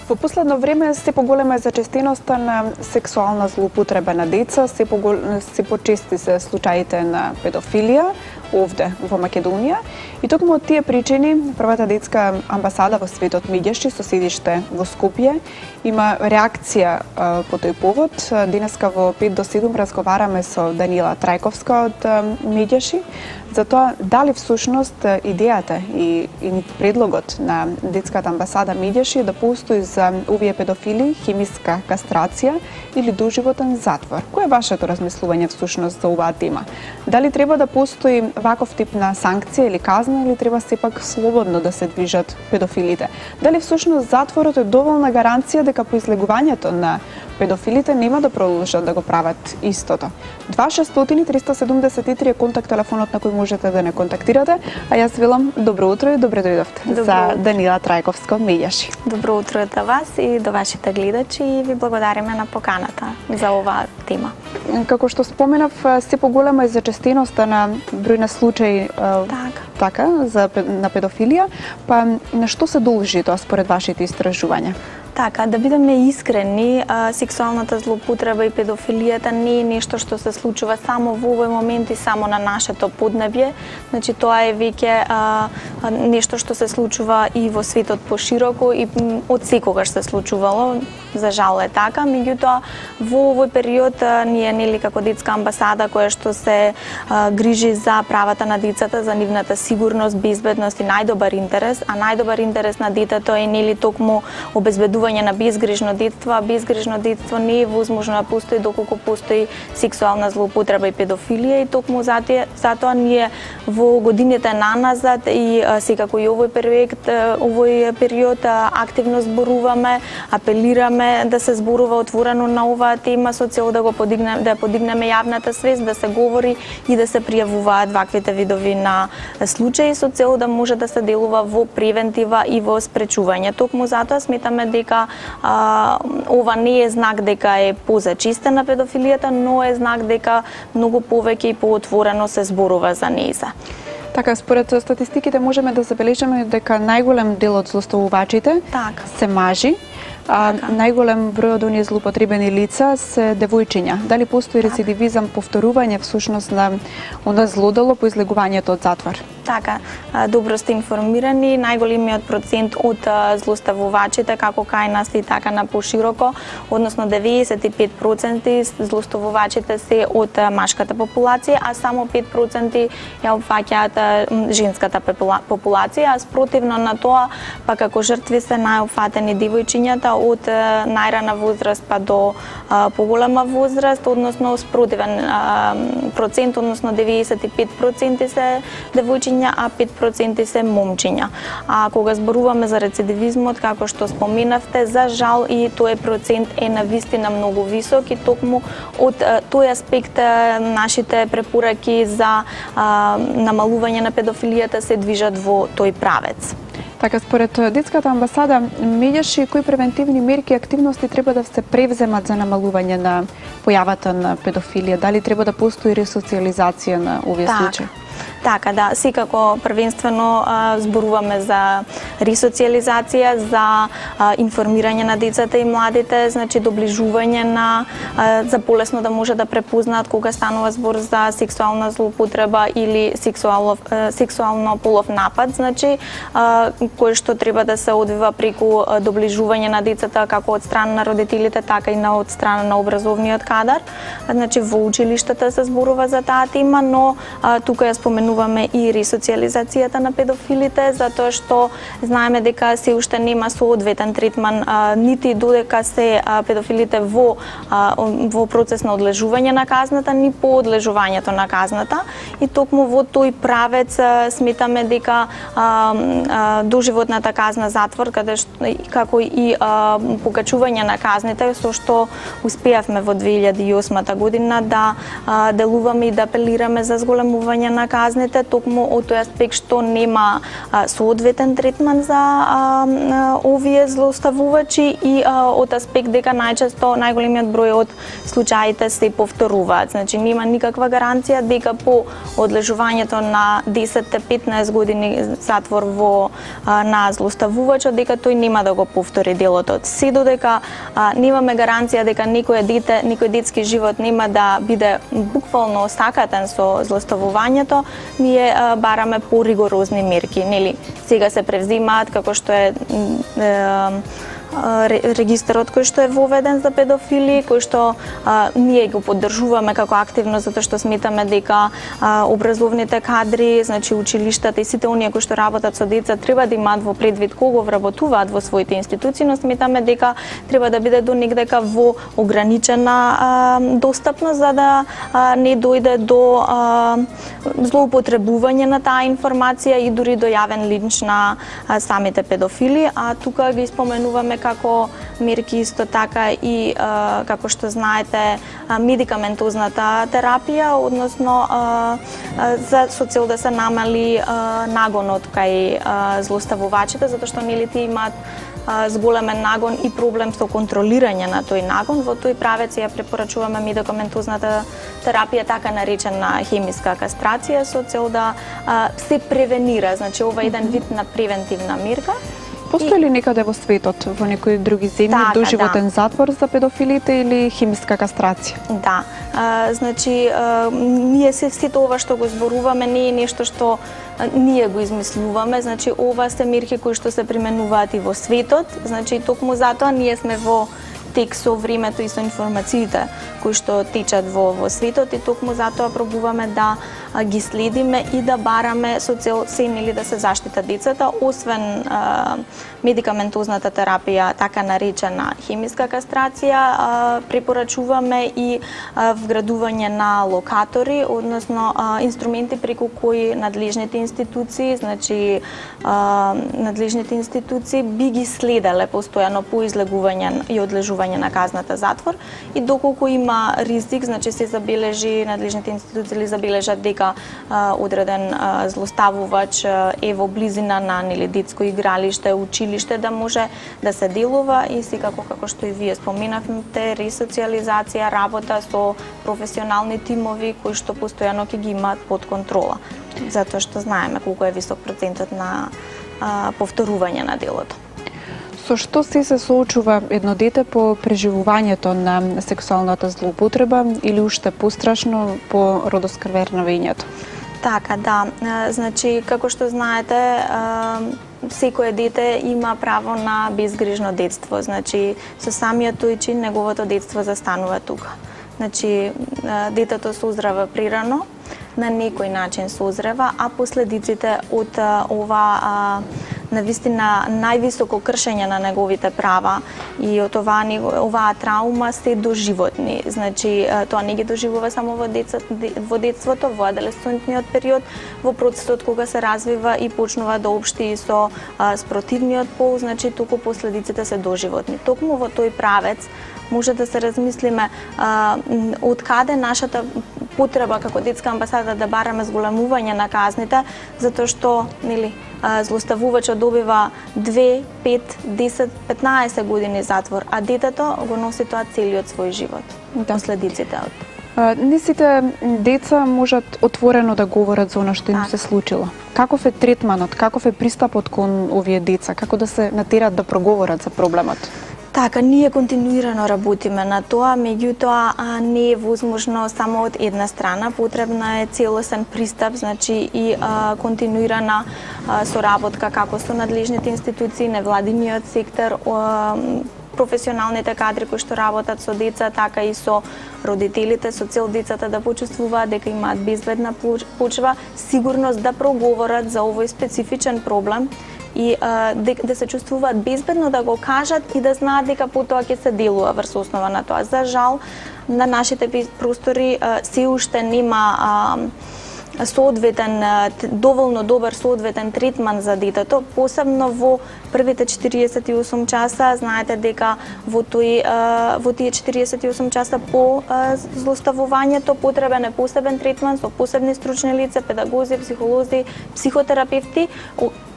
Во последно време се поголема е зачестеноста на сексуална злоупотреба на деца, се почести се случаите на педофилија овде во Македонија. И токму од тие причини првата детска амбасада во светот Медјаши со седиште во Скопје има реакција по тој повод. Денеска во 5 до 7 разговараме со Даниела Трајковска од Медјаши за тоа дали всушност идејата и предлогот на детската амбасада Медјаши е да постои за овие педофили хемиска кастрација или доживотен затвор. Кој е вашето размислување всушност за оваа тема? Дали треба да постои ваков тип на санкција или казна, или треба сепак слободно да се движат педофилите? Дали всушност затворот е доволна гаранција дека по излегувањето на педофилите нема да продолжат да го прават истото? 2600-373 е контакт телефонот на кој можете да не контактирате, а јас велам добро утро и добре дојдовте за Даниела Трајковска од Медјаши. Добро утро до вас и до вашите гледачи и ви благодариме на поканата за оваа тема. Како што споменав, се поголема е зачестеноста на број на случаи на педофилија, па на што се должи тоа според вашите истражувања? Така, да бидеме искрени, сексуалната злоупотреба и педофилијата не е нешто што се случува само во овој момент и само на нашето поднебје. Значи, тоа е веќе нешто што се случува и во светот пошироко и од секогаш се случувало. За жал е така, меѓутоа во овој период ние нели како детска амбасада која што се грижи за правата на децата, за нивната сигурност, безбедност и најдобар интерес, а најдобар интерес на детето е нели токму обезбедување на безгрижно детство, а безгрижно детство не е возможно да постои доколку постои сексуална злоупотреба и педофилија, и токму затоа ние во годините наназад и секако и овој период активно зборуваме, апелираме да се зборува отворено на оваа тема со цел да подигнеме јавната свест, да се говори и да се пријавуваат ваквите видови на случаи со цел да може да се делува во превентива и во спречување. Токму затоа сметаме дека ова не е знак дека е позачистена педофилијата, но е знак дека многу повеќе и поотворено се зборува за нејза. Така, според статистиките можеме да забележиме дека најголем дел од злоставувачите се мажи, а најголем број од оние злоупотребени лица се девојчиња. Дали постои рецидивизам, повторување всушност на она злодело по излегувањето од затвор? Така, добро сте информирани. Најголемиот процент од злоставувачите, како кај нас и така на пошироко, односно 95% злоставувачите се од машката популација, а само 5% ја опфаќаат женската популација, а спротивно на тоа, па како жртви се најопфатени девојчињата од најрана возраст па до поголема возраст, односно спротивен процент, односно 95% се девојчиња, а 5% се момчиња. А кога зборуваме за рецидивизмот, како што споменавте, за жал и тој процент е навистина многу висок, и токму од тој аспект нашите препораки за намалување на педофилијата се движат во тој правец. Така, според детската амбасада Медјаши, кои превентивни мерки и активности треба да се превземат за намалување на појавата на педофилија? Дали треба да постои ресоциализација на овие случаи? Така, да, секако првенствено зборуваме за ресоциализација, за информирање на децата и младите, значи доближување на за полесно да може да препознаат кога станува збор за сексуална злоупотреба или сексуално полов напад, значи кој што треба да се одвива преку доближување на децата како од страна на родителите, така и од страна на образовниот кадар. Значи во училиштата се зборува за таа тема, но тука ја споменуваме и ресоциализацијата на педофилите, затоа што знаеме дека се уште нема соодветен третман, нити додека се педофилите во процес на одлежување на казната, ни по одлежувањето на казната, и токму во тој правец сметаме дека доживотната казна затвор, како и покачување на казните, со што успеавме во 2008 година да делуваме и да апелираме за зголемување на казните, казните, токму од тој аспект што нема соодветен третман за овие злоставувачи и од аспект дека најчесто најголемиот број од случаите се повторуваат. Значи нема никаква гаранција дека по одлежувањето на 10-15 години затвор на злоставувачот дека тој нема да го повтори делото. Се додека немаме гаранција дека некој детски живот нема да биде буквално осакатен со злоставувањето, ние бараме поригорозни мерки, нели? Сега се превзимаат како што е регистарот кој што е воведен за педофили, кој што ние го поддржуваме како активно затоа што сметаме дека образовните кадри, значи училиштата и сите оние кои што работат со деца треба да имаат во предвид кого вработуваат во своите институции, но сметаме дека треба да биде до негдека во ограничена достапност за да не дојде до злоупотребување на таа информација и дури до јавен линч на самите педофили, а тука ги споменуваме како мерки исто така и како што знаете медикаментозната терапија, односно со цел да се намали нагонот кај злоставувачите, затоа што нели тие имаат зголемен нагон и проблем со контролирање на тој нагон. Во тој правец ја препорачуваме медикаментозната терапија, така наречена хемиска кастрација, со цел да се превенира. Значи ова е еден вид на превентивна мерка. Постои ли некаде во светот, во некои други земји, доживотен затвор за педофилите или хемиска кастрација? Да, значи ние сето ова што го зборуваме не е нешто што ние го измислуваме, значи ова се мерки кои што се применуваат и во светот, значи токму затоа ние сме во тек со времето и со информациите кои што течат во светот и токму затоа пробуваме да ги следиме и да бараме со цел нели да се заштитат децата, освен медикаментозната терапија, така наречена хемиска кастрација, препорачуваме и вградување на локатори, односно инструменти преку кои надлежните институции, значи надлежните институции би ги следеле постојано по излегување и одлежување на казната затвор и доколку има ризик, значи се забележи, надлежните институции ли забележат дека одреден злоставувач е во близина на нели детско игралиште, училиште, да може да се делува и секако како што и вие споменавте, ресоциализација, работа со професионални тимови кои што постојано ќе ги имаат под контрола, затоа што знаеме колку е висок процентот на повторување на делото. Со што се соочува едно дете по преживувањето на сексуалната злоупотреба или уште пострашно по родоскрвернавењето? Така, да. Значи, како што знаете, секое дете има право на безгрижно детство. Значи, со самиот тој чин неговото детство застанува тука. Значи, детето созрева прирано, на некој начин созрева, а последиците од ова навистина највисоко кршење на неговите права и од оваа траума се доживотни. Значи, тоа не ги доживува само во детството, во адолесцентниот период, во процесот кога се развива и почнува да обшти со спротивниот пол, значи туку последиците се доживотни. Токму во тој правец може да се размислиме од каде нашата потреба како детска амбасада да бараме зголемување на казните, затоа што нели злоставувачот добива 2, 5, 10, 15 години затвор, а детето го носи тоа целиот свој живот. Последиците од не сите деца можат отворено да говорат за она што им се случило. Каков е третманот, каков е пристапот кон овие деца, како да се натерат да проговорат за проблемот? Така, ние континуирано работиме на тоа, меѓутоа не е возможно само од една страна, потребна е целосен пристап, значи и континуирана соработка како со надлежните институции, невладиниот сектор, професионалните кадри кои што работат со деца, така и со родителите, со цел децата да почувствуваат дека имаат безбедна почва, сигурност да проговорат за овој специфичен проблем и да се чувствуваат безбедно да го кажат и да знаат дека потоа ќе се делува врз основа на тоа. За жал, на нашите простори се уште нема соодветен, доволно добар соодветен третман за детето, посебно во првите 48 часа. Знаете дека во тие 48 часа по злоставувањето потребен е посебен третман со посебни стручни лица, педагози, психолози, психотерапевти,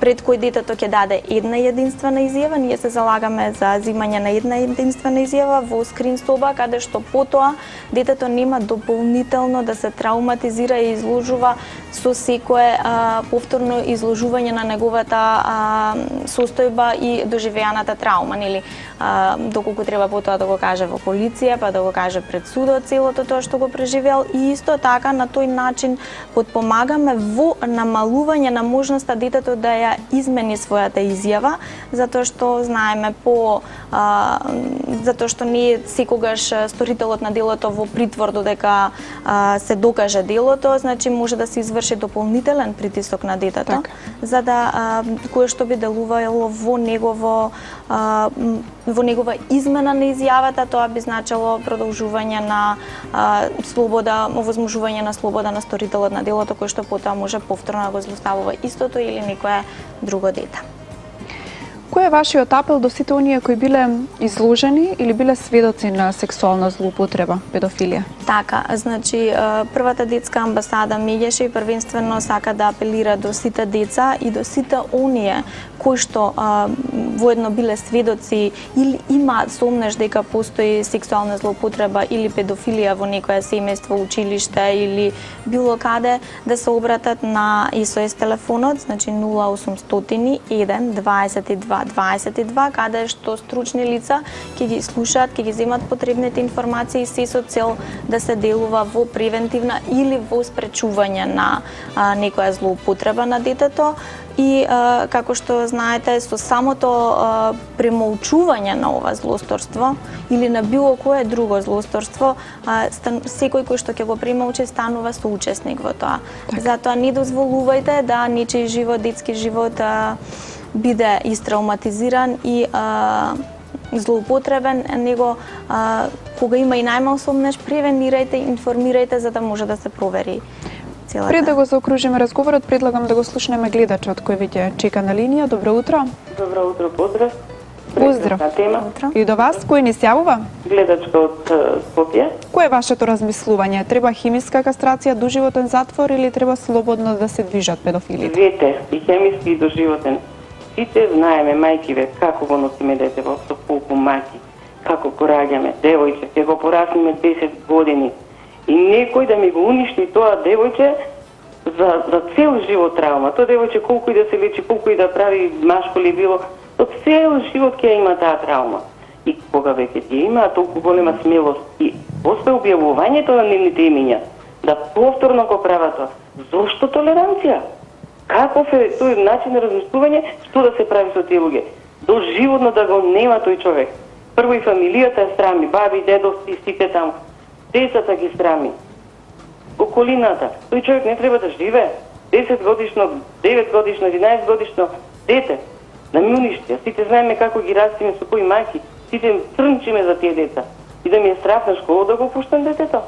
пред кој детето ќе даде една единствена изјава. Ние се залагаме за земање на една единствена изјава во скрин соба, каде што потоа детето нема дополнително да се травматизира и изложува со секое повторно изложување на неговата состојба и доживеаната травма, нели, доколку треба потоа да го каже во полиција, па да го каже пред судот целото тоа што го преживеал, и исто така на тој начин потпомагаме во намалување на можноста детето да ја измени својата изјава, затоа што знаеме затоа што не е секогаш сторителот на делото во притвор додека се докаже делото, значи може да се изврши дополнителен притисок на детето, за да кое што би делувало во негова измена на изјавата. Тоа би значило продолжување на слобода, овозможување на слобода на сторителот на делото, кој што потоа може повторно да го злоставува истото или некое друго дете. Кој е вашиот апел до сите оние кои биле изложени или биле сведоци на сексуална злоупотреба, педофилија? Така, значи првата детска амбасада Меѓеше и првенствено сака да апелира до сите деца и до сите оние кои што воедно биле сведоци или има сомнеш дека постои сексуална злоупотреба или педофилија во некое семејство, училиште или било каде, да се обратат на СОС телефонот, значи 0800 1 22 22, каде што стручни лица ќе ги слушаат, ќе ги земат потребните информации, се со цел да се делува во превентивна или во спречување на некоја злоупотреба на детето. И како што знаете, со самото премолчување на ова злосторство или на било кое друго злосторство, секој кој што ќе го премолчи станува соучесник во тоа. Затоа не дозволувајте да нечиј живот, детски живот биде истравматизиран и злоупотребен, него кога има и најмал сомнеш, превенирајте, информирајте за да може да се провери целата. Пред да го заокружиме разговорот, предлагам да го слушнеме гледачот кој веќе чека на линија. Добро утро. Добро утро, поздрав. Поздрав. И до вас, кој ни се јавува? Гледачка од Скопје. Кое е вашето размислување? Треба хемиска кастрација, доживотен затвор или треба слободно да се движат педофилите? Двете, и хемиски и доживотен. Сите знаеме, мајкиве, како го носиме детево со колку маки, како го раѓаме, девојче, ќе го порасниме 10 години. И некој да ми го уништи тоа девојче за цел живот травма. Тоа девојче колку и да се лечи, колку и да прави машко ли било, то цел живот ќе има таа травма. И кога веќе ќе има толку голема смелост и после објавувањето на нивните имиња, да повторно го прават тоа, зошто толеранција? Каков е тој начин на размислување, што да се прави со тие луѓе? Доживотно да го нема тој човек. Прво и фамилијата е срами, баби, дедовци, сите таму. Децата ги срами. Околината. Тој човек не треба да живее. 10 годишно, 9 годишно, 11 годишно дете. Да ми уништи. Сите знаеме како ги растиме со кои мајки. Сите црнчиме за тие деца. И да ми е страф на школа да го пуштам детето.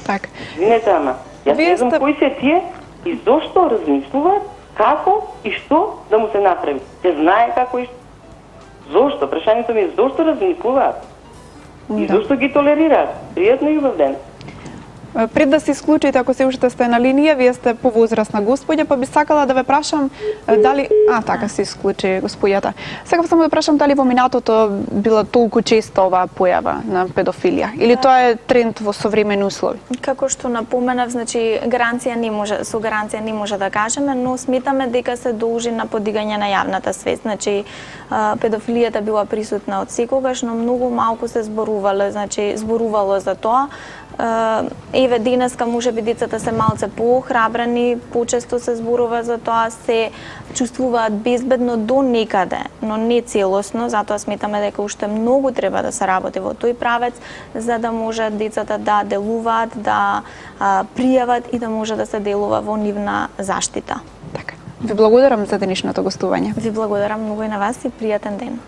Так. Извинете, ама. Јас не знам кои се тие и зошто размислуваат како и што да му се направи. Се знае како и што. Зошто? Прашањето ми е зошто размислуваат? И зошто ги толерираат? Пријатно и убав ден. Пред да се исклучите, ако се уште сте на линија, вие сте повозрасна господја, па би сакала да ве прашам дали... така се исклучи господјата. Сакав само да прашам дали во минатото била толку често оваа појава на педофилија или тоа е тренд во современи услови? Како што напоменав, значи со гаранција не може да кажеме, но сметаме дека се должи на подигање на јавната свест. Значи педофилијата била присутна од секогаш, но многу малку се зборувало за тоа. Еве денеска можеби децата се малце поохрабрени, почесто се зборува за тоа, се чувствуваат безбедно до некаде, но не целосно, затоа сметаме дека уште многу треба да се работи во тој правец за да може децата да делуваат, да пријават и да може да се делува во нивна заштита. Така. Ви благодарам за денешното гостување. Ви благодарам многу и на вас и пријатен ден.